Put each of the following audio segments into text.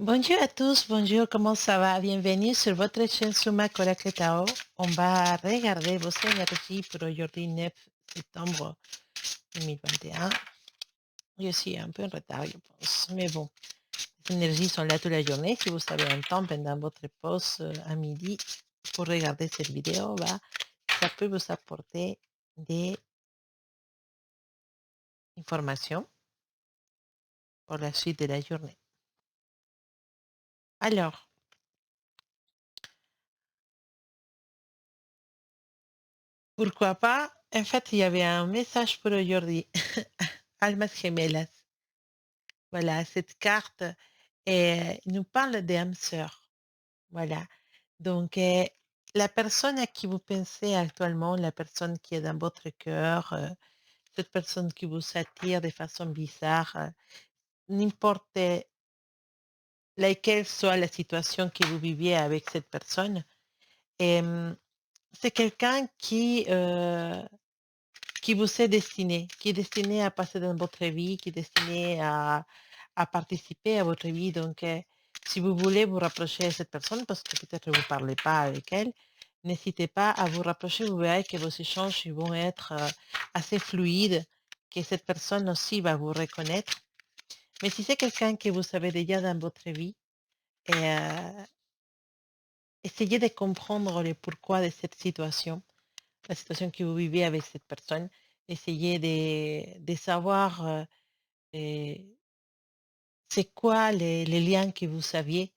Bonjour à tous, bonjour, comment ça va? Bienvenue sur votre chaîne Suma Coracle Tao. On va regarder vos énergies pour aujourd'hui 9 septembre 2021. Je suis un peu en retard, je pense, mais bon, les énergies sont là toute la journée. Si vous avez un temps pendant votre pause à midi pour regarder cette vidéo, ça peut vous apporter des informations pour la suite de la journée. Alors, pourquoi pas? En fait, il y avait un message pour aujourd'hui. Almas gemelas. Voilà, cette carte nous parle d'âme sœur. Voilà. Donc, la personne à qui vous pensez actuellement, la personne qui est dans votre cœur, cette personne qui vous attire de façon bizarre, n'importe laquelle soit la situation que vous viviez avec cette personne, em, c'est quelqu'un qui vous est destiné, qui est destiné à passer dans votre vie, qui est destiné à participer à votre vie. Donc, si vous voulez vous rapprocher de cette personne, parce que peut-être vous ne parlez pas avec elle, n'hésitez pas à vous rapprocher. Vous verrez que vos échanges ils vont être assez fluides, que cette personne aussi va vous reconnaître. Mais si c'est quelqu'un que vous savez déjà dans votre vie, euh, essayez de comprendre le pourquoi de cette situation, la situation que vous vivez avec cette personne. Essayez de savoir c'est quoi les liens que vous saviez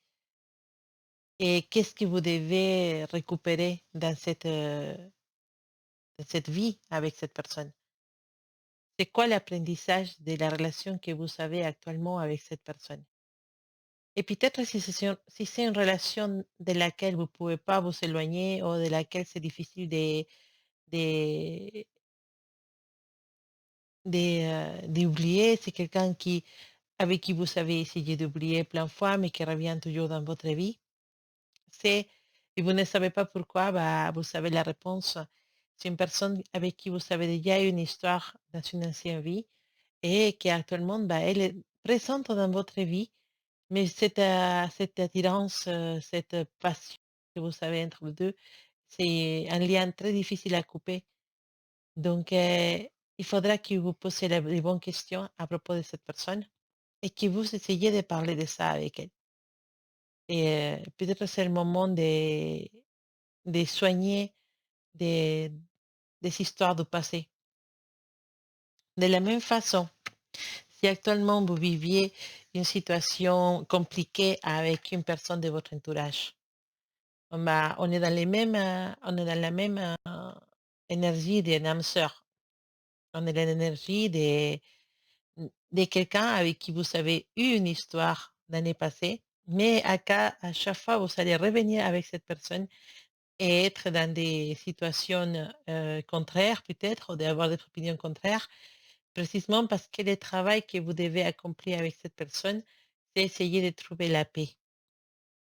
et qu'est-ce que vous devez récupérer dans cette vie avec cette personne. C'est quoi l'apprentissage de la relation que vous avez actuellement avec cette personne. Et peut-être si c'est une relation de laquelle vous ne pouvez pas vous éloigner ou de laquelle c'est difficile de, d'oublier, c'est quelqu'un avec qui vous avez essayé d'oublier plein de fois, mais qui revient toujours dans votre vie. C'est, et vous ne savez pas pourquoi, vous savez la réponse. C'est une personne avec qui vous avez déjà eu une histoire dans une ancienne vie et qui actuellement, elle est présente dans votre vie, mais cette attirance, cette passion que vous avez entre les deux, c'est un lien très difficile à couper. Donc, il faudra que vous posiez les bonnes questions à propos de cette personne et que vous essayiez de parler de ça avec elle. Et peut-être c'est le moment de soigner des, des histoires du passé. De la même façon, si actuellement vous viviez une situation compliquée avec une personne de votre entourage, on est dans on est dans la même énergie d'une âme sœur. On est dans l'énergie de quelqu'un avec qui vous avez eu une histoire l'année passée, mais à chaque fois, vous allez revenir avec cette personne et être dans des situations contraires peut-être, ou d'avoir des opinions contraires, précisément parce que le travail que vous devez accomplir avec cette personne, c'est essayer de trouver la paix.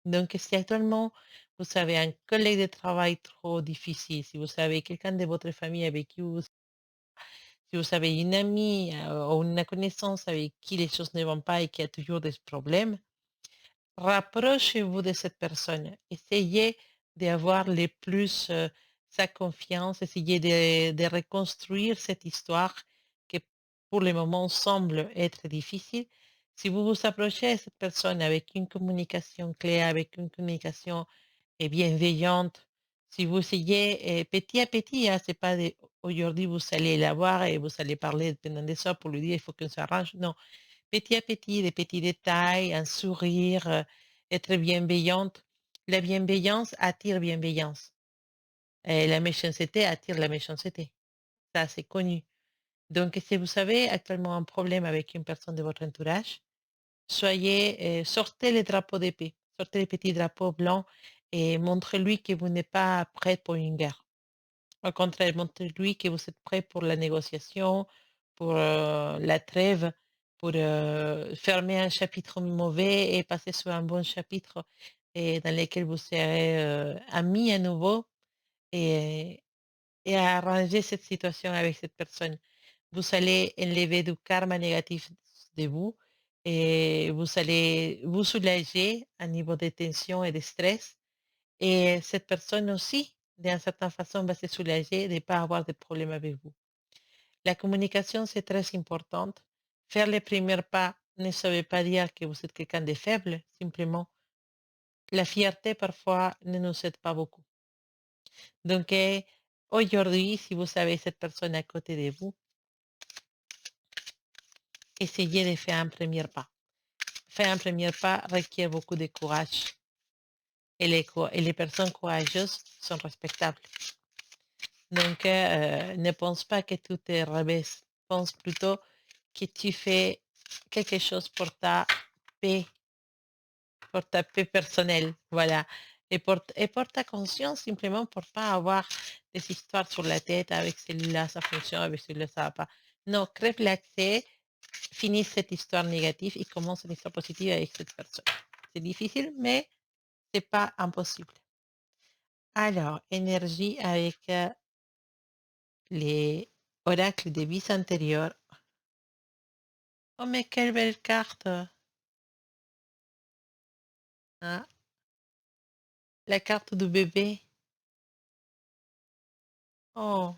Donc, si actuellement vous avez un collègue de travail trop difficile, si vous avez quelqu'un de votre famille avec qui si vous avez une amie ou une connaissance avec qui les choses ne vont pas et qui a toujours des problèmes, rapprochez-vous de cette personne. Essayez d'avoir le plus sa confiance, essayez de reconstruire cette histoire qui pour le moment semble être difficile. Si vous vous approchez de cette personne avec une communication claire, avec une communication bienveillante, si vous essayez petit à petit, hein, c'est pas aujourd'hui vous allez la voir et vous allez parler pendant des heures pour lui dire il faut qu'on s'arrange. Non, petit à petit, des petits détails, un sourire, être bienveillante. La bienveillance attire bienveillance. Et la méchanceté attire la méchanceté. Ça, c'est connu. Donc, si vous avez actuellement un problème avec une personne de votre entourage, sortez les drapeaux d'épée, sortez les petits drapeaux blancs et montrez-lui que vous n'êtes pas prêt pour une guerre. Au contraire, montrez-lui que vous êtes prêt pour la négociation, pour la trêve, pour fermer un chapitre mauvais et passer sur un bon chapitre et dans lequel vous serez amis à nouveau et, et arranger cette situation avec cette personne. Vous allez enlever du karma négatif de vous et vous allez vous soulager à niveau de tension et de stress et cette personne aussi, d'une certaine façon, va se soulager de ne pas avoir de problème avec vous. La communication, c'est très importante. Faire les premiers pas ne ça veut pas dire que vous êtes quelqu'un de faible, simplement la fierté parfois ne nous aide pas beaucoup. Donc, aujourd'hui, si vous avez cette personne à côté de vous, essayez de faire un premier pas. Faire un premier pas requiert beaucoup de courage et les personnes courageuses sont respectables. Donc, ne pense pas que tout est revers. Pense plutôt que tu fais quelque chose paix, pour ta paix personnelle, voilà. Et pour ta conscience, simplement pour pas avoir des histoires sur la tête avec celui-là, ça fonctionne, avec celui-là, ça va pas. Non, crève l'accès, finis cette histoire négative et commence une histoire positive avec cette personne. C'est difficile, mais c'est pas impossible. Alors, énergie avec les oracles des vies antérieures. Oh, mais quelle belle carte! Hein? La carte du bébé. Oh,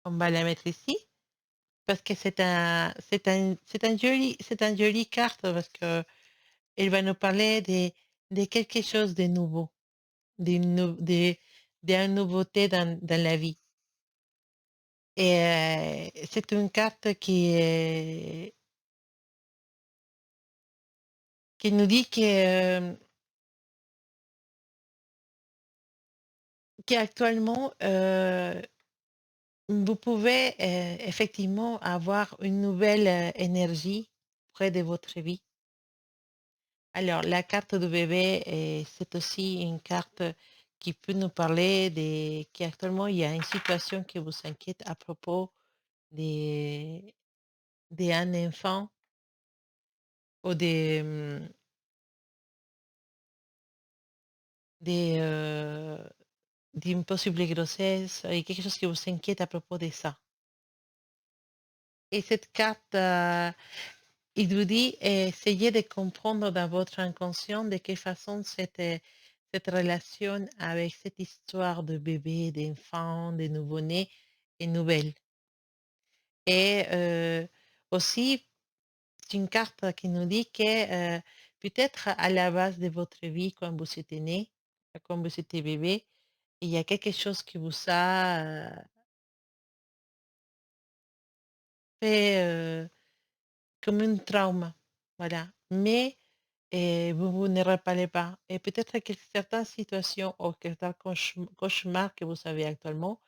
on va la mettre ici parce que c'est un joli carte parce que elle va nous parler de quelque chose de nouveau, d'une nou d'une nouveauté dans la vie. Et c'est une carte qui nous dit qu'actuellement, vous pouvez, effectivement avoir une nouvelle, énergie près de votre vie. Alors la carte du bébé, c'est aussi une carte qui peut nous parler de qu'actuellement il y a une situation qui vous inquiète à propos des d'un enfant ou des, d'une possible grossesse et quelque chose qui vous inquiète à propos de ça. Et cette carte, il vous dit, essayez de comprendre dans votre inconscient de quelle façon cette relation avec cette histoire de bébé, d'enfant, de nouveau-né est nouvelle. Et aussi, c'est une carte qui nous dit que peut-être à la base de votre vie, quand vous étiez né, quand vous étiez bébé, il y a quelque chose qui vous a fait comme un trauma. Voilà. Mais vous ne reparlez pas. Et peut-être que certaines situations ou certains cauchemars que vous avez actuellement,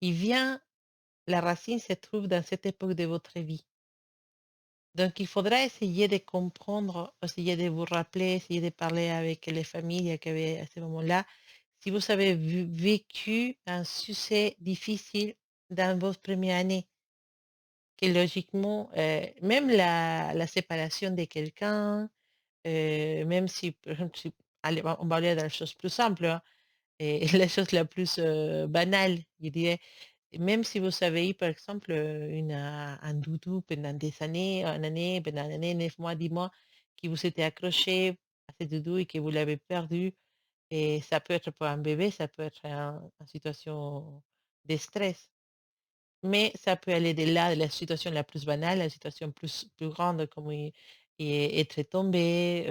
il vient, la racine se trouve dans cette époque de votre vie. Donc, il faudra essayer de comprendre, essayer de vous rappeler, essayer de parler avec les familles qu'il y avait à ce moment-là. Si vous avez vécu un succès difficile dans vos premières années, que logiquement, même la séparation de quelqu'un, même si, par exemple, si allez, on va aller dans les choses plus simples, hein, et la chose la plus, banale, je dirais. Même si vous avez eu, par exemple, un doudou pendant des années, 1 année, pendant 1 année, 9 mois, 10 mois, qui vous était accroché à ce doudou et que vous l'avez perdu et ça peut être pour un bébé, ça peut être en situation de stress. Mais ça peut aller de là, de la situation la plus banale, à la situation plus grande comme être tombé,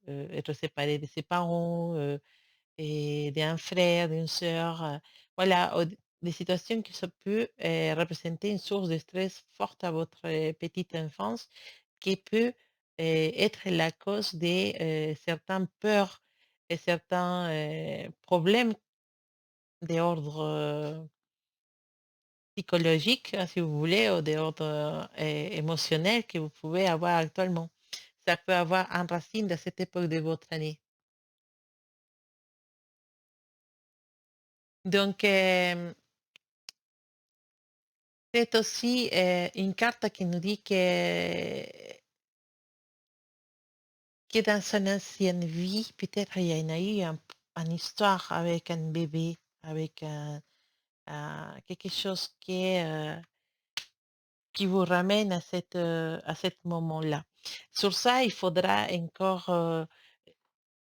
être séparé de ses parents, et d'un frère, d'une sœur, voilà, des situations qui ça peut, représenter une source de stress forte à votre, petite enfance, qui peut, être la cause de, certaines peurs et certains, problèmes d'ordre psychologique, si vous voulez, ou d'ordre, émotionnel que vous pouvez avoir actuellement. Ça peut avoir un racine dans cette époque de votre année. Donc, c'est aussi, une carte qui nous dit que dans son ancienne vie, peut-être il y en a eu une histoire avec un bébé, avec quelque chose qui vous ramène à à cet moment-là. Sur ça, il faudra encore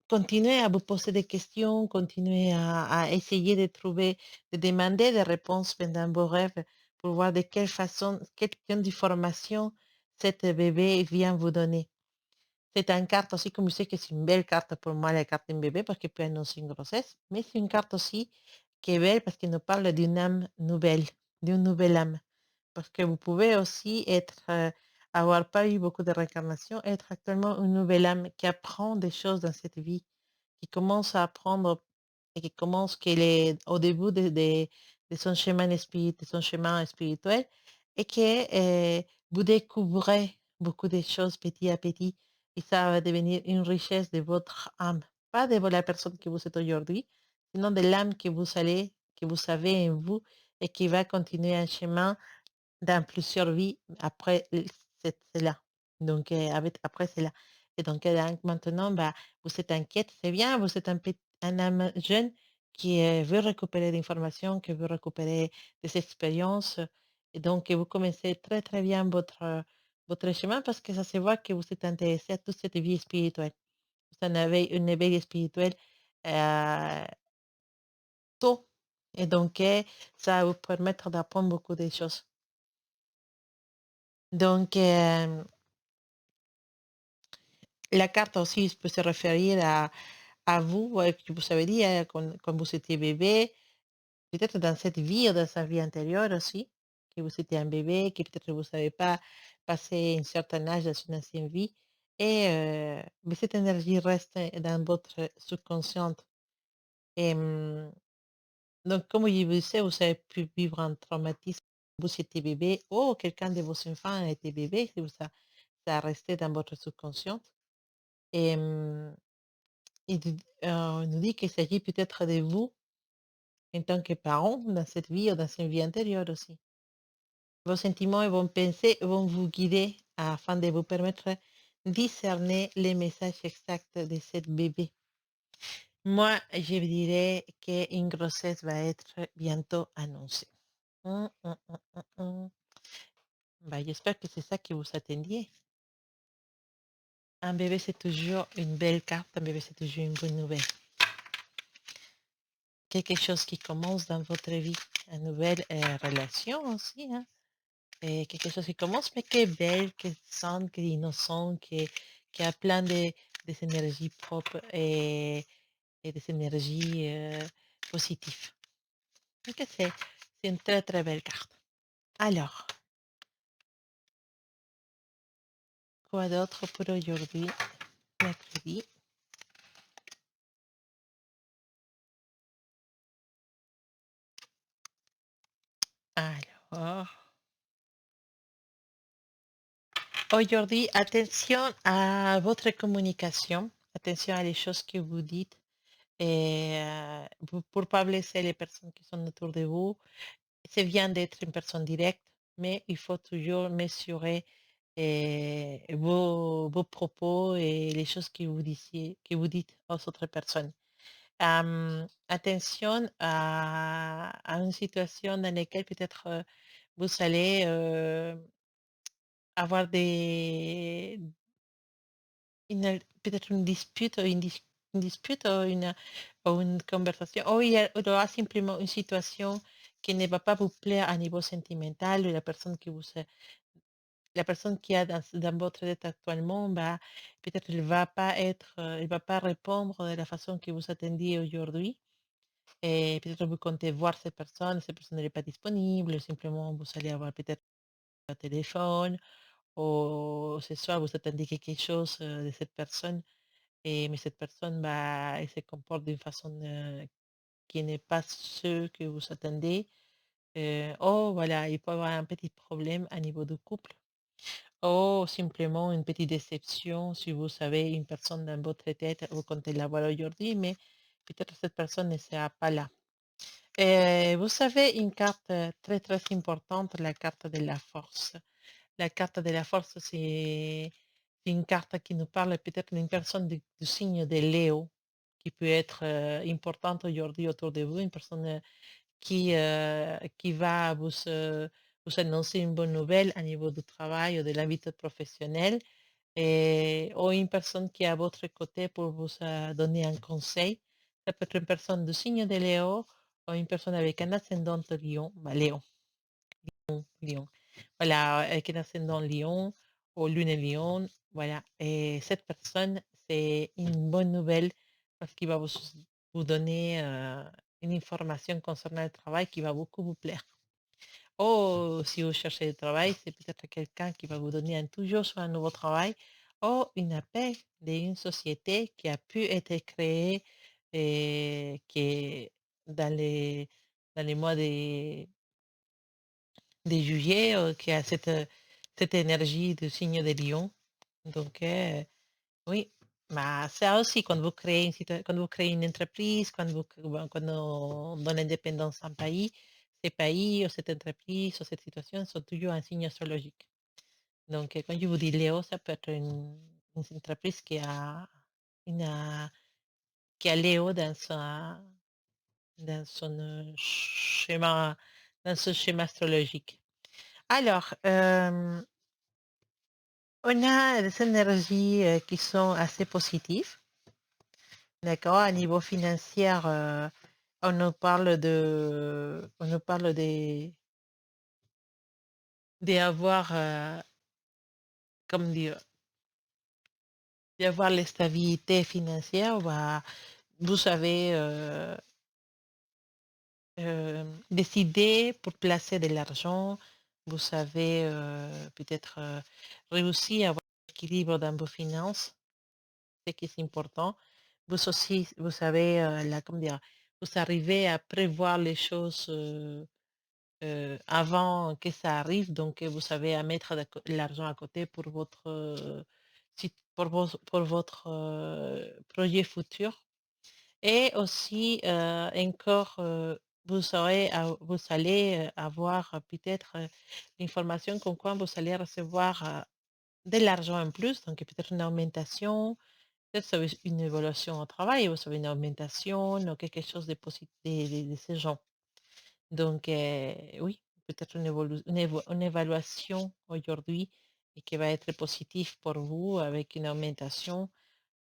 continuer à vous poser des questions, continuer à essayer de trouver, de demander des réponses pendant vos rêves pour voir de quelle façon, quelle genre d'information cet bébé vient vous donner. C'est une carte aussi, comme je sais que c'est une belle carte pour moi, la carte d'un bébé, parce qu'elle peut annoncer une grossesse, mais c'est une carte aussi qui est belle parce qu'elle nous parle d'une âme nouvelle, d'une nouvelle âme. Parce que vous pouvez aussi être, avoir pas eu beaucoup de réincarnation, être actuellement une nouvelle âme qui apprend des choses dans cette vie, qui commence à apprendre et qui commence, qu'elle est au début de son chemin spirituel et que vous découvrez beaucoup de choses petit à petit et ça va devenir une richesse de votre âme, pas de la personne que vous êtes aujourd'hui, sinon de l'âme que vous avez en vous et qui va continuer un chemin dans plusieurs vies après cela. Donc, avec, après cela. Et donc, maintenant, bah, vous êtes inquiète, c'est bien, vous êtes un âme jeune qui veut récupérer l'information, qui veut récupérer des expériences. Et donc, vous commencez très, très bien votre chemin parce que ça se voit que vous êtes intéressé à toute cette vie spirituelle. Vous en avez une éveil spirituel euh, tôt. Et donc, ça va vous permettre d'apprendre beaucoup de choses. Donc, la carte aussi peut se référer à vous, que vous avez dit, quand vous étiez bébé, peut-être dans cette vie ou dans sa vie antérieure aussi, que vous étiez un bébé, que peut-être vous ne savez pas passer un certain âge dans une ancienne vie. Et mais cette énergie reste dans votre subconsciente. Et, donc, comme je vous disais, vous avez pu vivre un traumatisme. Vous étiez bébé, ou quelqu'un de vos enfants était bébé, ça a resté dans votre subconscient. Et, on nous dit qu'il s'agit peut-être de vous en tant que parent dans cette vie ou dans une vie antérieure aussi. Vos sentiments et vos pensées vont vous guider afin de vous permettre de discerner les messages exacts de cette bébé. Moi, je dirais qu'une grossesse va être bientôt annoncée. Hum. Bah, j'espère que c'est ça que vous attendiez. Un bébé, c'est toujours une belle carte. Un bébé, c'est toujours une bonne nouvelle. Quelque chose qui commence dans votre vie, une nouvelle relation aussi, hein. Et quelque chose qui commence, mais qui est belle, qui est saine, qui est innocent, qui a plein des énergies propres et des énergies positives. Donc c'est une très très belle carte. Alors, quoi d'autre pour aujourd'hui, mercredi? Alors, aujourd'hui, attention à votre communication, attention à les choses que vous dites et pour pas blesser les personnes qui sont autour de vous. C'est bien d'être une personne directe, mais il faut toujours mesurer vos propos et les choses que vous dites aux autres personnes. Attention à une situation dans laquelle peut-être vous allez avoir peut-être une dispute, une dispute ou une conversation, ou il y aura simplement une situation qui ne va pas vous plaire à niveau sentimental, ou la personne qui a dans votre tête actuellement, bah, peut-être elle va pas répondre de la façon que vous attendiez aujourd'hui. Et peut-être vous comptez voir cette personne n'est pas disponible, ou simplement vous allez avoir peut-être un téléphone, ou ce soir vous attendez quelque chose de cette personne, mais cette personne, bah, elle se comporte d'une façon qui n'est pas ce que vous attendez. Oh, voilà, il peut y avoir un petit problème à niveau du couple. Oh, simplement une petite déception si vous avez une personne dans votre tête, vous comptez la voir aujourd'hui, mais peut-être cette personne ne sera pas là. Vous savez, une carte très très importante, la carte de la force. La carte de la force, c'est une carte qui nous parle peut-être d'une personne du signe de Léo, qui peut être importante aujourd'hui autour de vous, une personne qui va vous annoncer une bonne nouvelle à niveau du travail ou de la vie professionnelle. ou une personne qui est à votre côté pour vous donner un conseil. Ça peut être une personne du signe de Léo ou une personne avec un ascendant Lion, bah, Léon, Lion. Voilà, avec un ascendant Lion ou lune Lion, voilà. Et cette personne, c'est une bonne nouvelle parce qu'il va vous donner une information concernant le travail qui va beaucoup vous plaire. Ou si vous cherchez du travail, c'est peut-être quelqu'un qui va vous donner un toujours sur un nouveau travail ou une appel d'une société qui a pu être créée et qui est dans les mois de juillet, qui a cette énergie du signe de Lion. Donc, oui, mais ça aussi, quand vous créez une entreprise, quand on donne l'indépendance à un pays, ces pays ou cette entreprise ou cette situation sont toujours un signe astrologique. Donc, quand je vous dis Léo, ça peut être une entreprise une, euh, qui a Léo dans son schéma, dans ce schéma astrologique. Alors, on a des énergies qui sont assez positives. D'accord, à niveau financier, on nous parle d'avoir, comment dire, d'avoir la stabilité financière, bah, vous savez, décider pour placer de l'argent, vous savez, peut-être réussir à avoir l'équilibre dans vos finances, ce qui est important. Vous aussi, vous savez, comment dire, vous arrivez à prévoir les choses. Avant que ça arrive, donc vous savez à mettre l'argent à côté pour votre, pour votre projet futur. Et aussi, encore, vous allez avoir peut-être l'information comme quoi vous allez recevoir de l'argent en plus, donc peut-être une augmentation, peut-être ça veut une évaluation au travail, vous savez, une augmentation ou quelque chose de positif de ce genre. Donc, oui, peut-être une évaluation aujourd'hui et qui va être positive pour vous avec une augmentation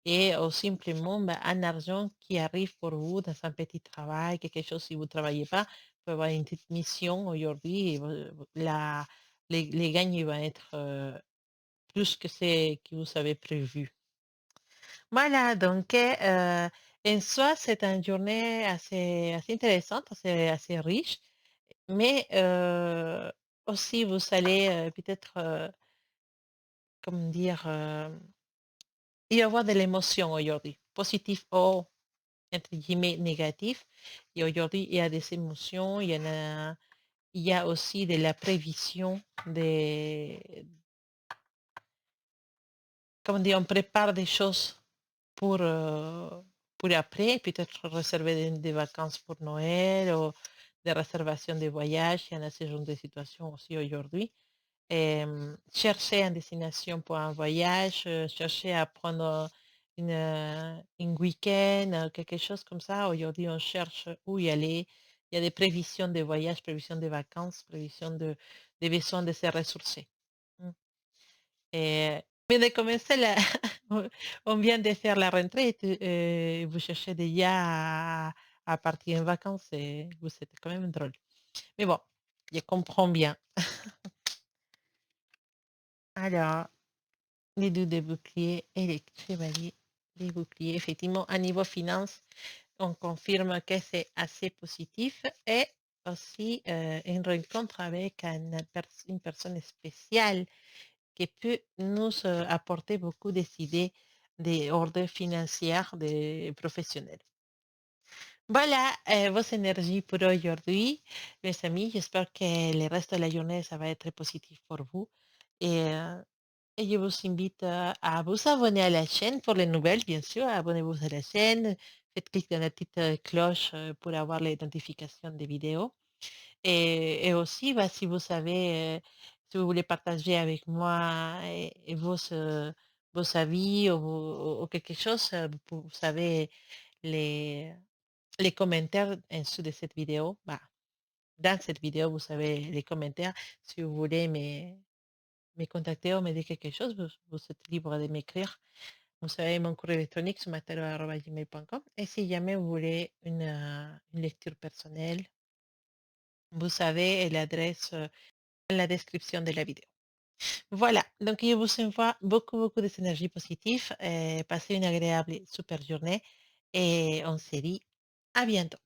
et ou simplement bah, un argent qui arrive pour vous dans un petit travail, quelque chose si vous ne travaillez pas, vous pouvez avoir une petite mission aujourd'hui et les gains vont être plus que ce que vous avez prévu. Voilà, donc en soi, c'est une journée assez intéressante, assez riche. Mais aussi vous allez, peut-être, comment dire? Il y avoir de l'émotion aujourd'hui, positif ou entre guillemets «négatif» et aujourd'hui il y a des émotions, il y a aussi de la prévision, des comment dire? On prépare des choses pour, après, peut-être réserver des vacances pour Noël ou des réservations de voyages, il y en a ce genre de situation aussi aujourd'hui. Chercher une destination pour un voyage, chercher à prendre une week-end, quelque chose comme ça. Aujourd'hui, on cherche où y aller. Il y a des prévisions de voyage, prévisions de vacances, prévisions des besoins de se ressourcer. Mm. Mais de commencer, on vient de faire la rentrée et vous cherchez déjà à partir en vacances et vous êtes quand même drôle. Mais bon, je comprends bien. Alors, les 2 des boucliers et les chevaliers des boucliers. Effectivement, à niveau finance, on confirme que c'est assez positif et aussi une rencontre avec une personne spéciale qui peut nous apporter beaucoup des idées d'ordre financier, des professionnels. Voilà vos énergies pour aujourd'hui, mes amis. J'espère que le reste de la journée, ça va être positif pour vous. Et et je vous invite à vous abonner à la chaîne pour les nouvelles, bien sûr. Abonnez-vous à la chaîne. Faites clic dans la petite cloche pour avoir les notifications des vidéos. Et aussi, bah, si vous savez, si vous voulez partager avec moi et vos avis ou quelque chose, vous savez, les, les commentaires en dessous de cette vidéo. Bah, dans cette vidéo, vous savez les commentaires si vous voulez me contacter ou me dire quelque chose, vous êtes libre de m'écrire. Vous savez, mon courrier électronique, sumatelo@gmail.com. Et si jamais vous voulez une lecture personnelle, vous savez l'adresse dans la description de la vidéo. Voilà, donc je vous envoie beaucoup, beaucoup d'énergie positive. Passez une agréable et super journée et on se dit à bientôt.